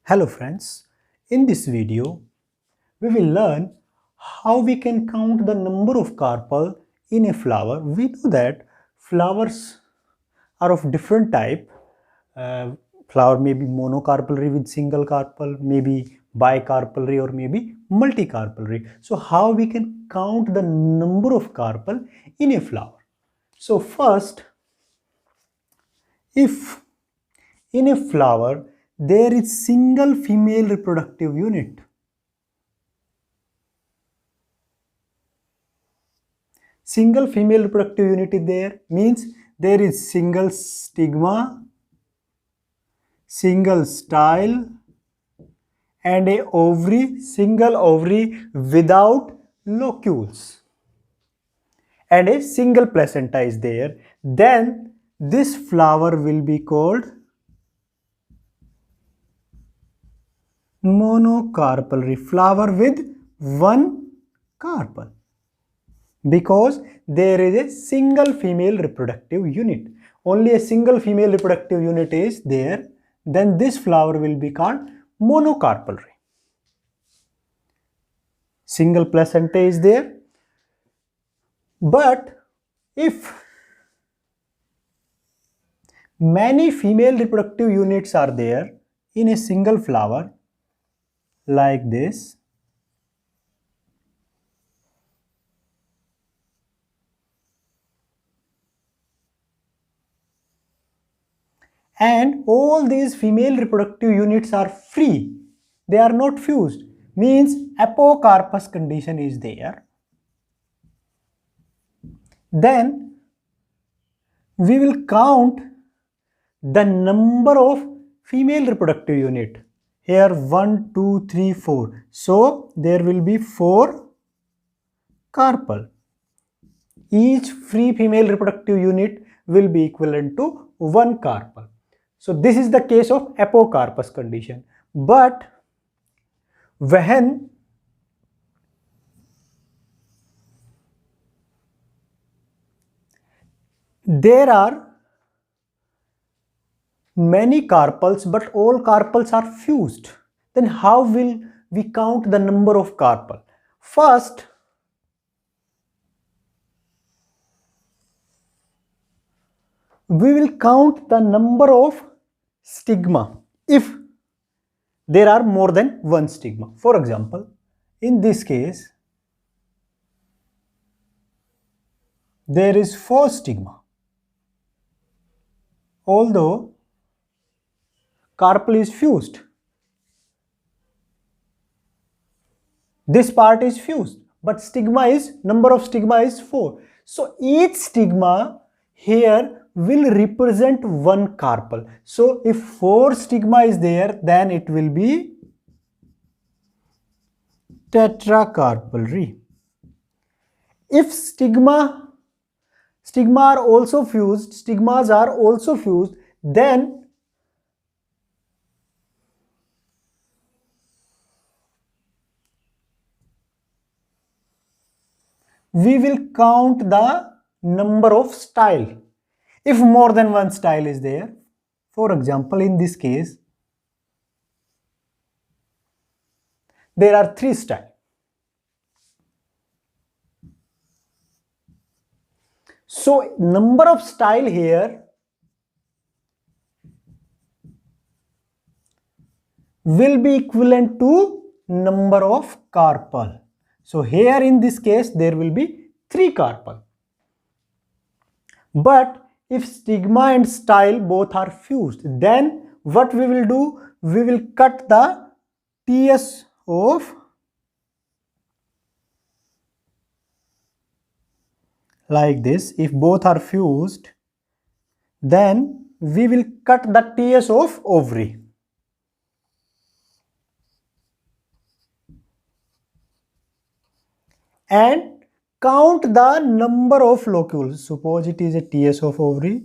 Hello friends, in this video we will learn how we can count the number of carpel in a flower. We know that flowers are of different type. Uh, Flower may be monocarpellary with single carpel, maybe bicarpellary or maybe multicarpellary. So how we can count the number of carpel in a flower? So first, if in a flower there is single female reproductive unit, single female reproductive unit is there, means there is single stigma, single style and a ovary, single ovary without locules, and a single placenta is there, then this flower will be called monocarpellary flower with one carpel, because there is a single female reproductive unit. Only a single female reproductive unit is there, then this flower will be called monocarpellary. Single placenta is there. But if many female reproductive units are there in a single flower like this, and all these female reproductive units are free, they are not fused, means apocarpus condition is there, then we will count the number of female reproductive unit. Here 1, 2, 3, 4. So there will be 4 carpel. Each free female reproductive unit will be equivalent to 1 carpel. So this is the case of apocarpus condition. But when there are many carpels but all carpels are fused, then how will we count the number of carpel? First, we will count the number of stigma if there are more than one stigma. For example, in this case there is 4 stigma, although carpel is fused. This part is fused, but number of stigma is 4. So each stigma here will represent 1 carpel. So if 4 stigma is there, then it will be tetracarpellary. If stigmas are also fused, then we will count the number of style. If more than one style is there, for example, in this case, there are 3 styles. So number of style here will be equivalent to number of carpel. So here in this case there will be 3 carpel. But if stigma and style both are fused, then what we will do? We will cut the TS of like this. If both are fused, then we will cut the TS of ovary. And count the number of locules. Suppose it is a TS of ovary,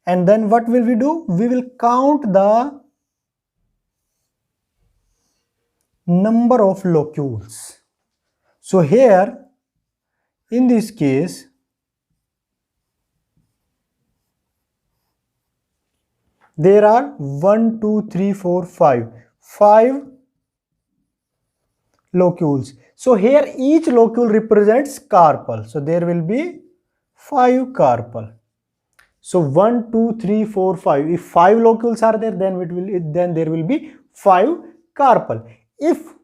and then what will we do? We will count the number of locules. So here in this case there are 1, 2, 3, 4, 5. 5 locules. So here each locule represents carpel. So there will be 5 carpel. So 1, 2, 3, 4, 5. If 5 locules are there, then there will be 5 carpel. If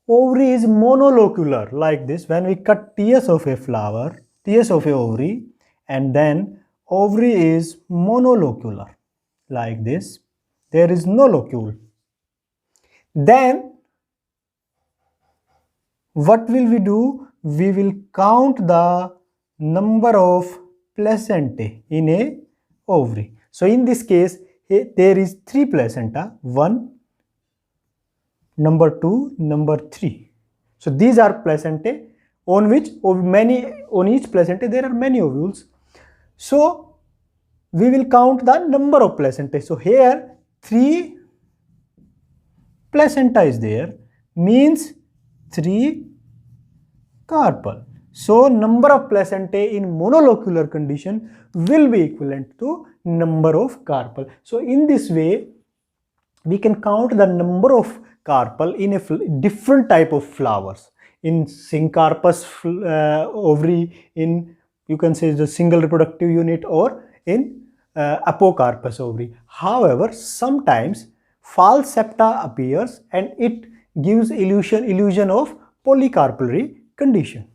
ovary is monolocular like this, when we cut TS of a flower, TS of a ovary, and then ovary is monolocular like this, there is no locule. Then what will we do? We will count the number of placentae in a ovary. So in this case, there is 3 placenta, 1, number 2, number 3. So these are placentae on each placenta there are many ovules. So we will count the number of placentae. So here 3 placenta is there, means 3 carpel. So number of placentae in monolocular condition will be equivalent to number of carpel. So in this way we can count the number of carpel in a different type of flowers. In syncarpous ovary, in you can say the single reproductive unit, or in apocarpous ovary. However, sometimes false septa appears and it gives illusion of polycarpellary condition.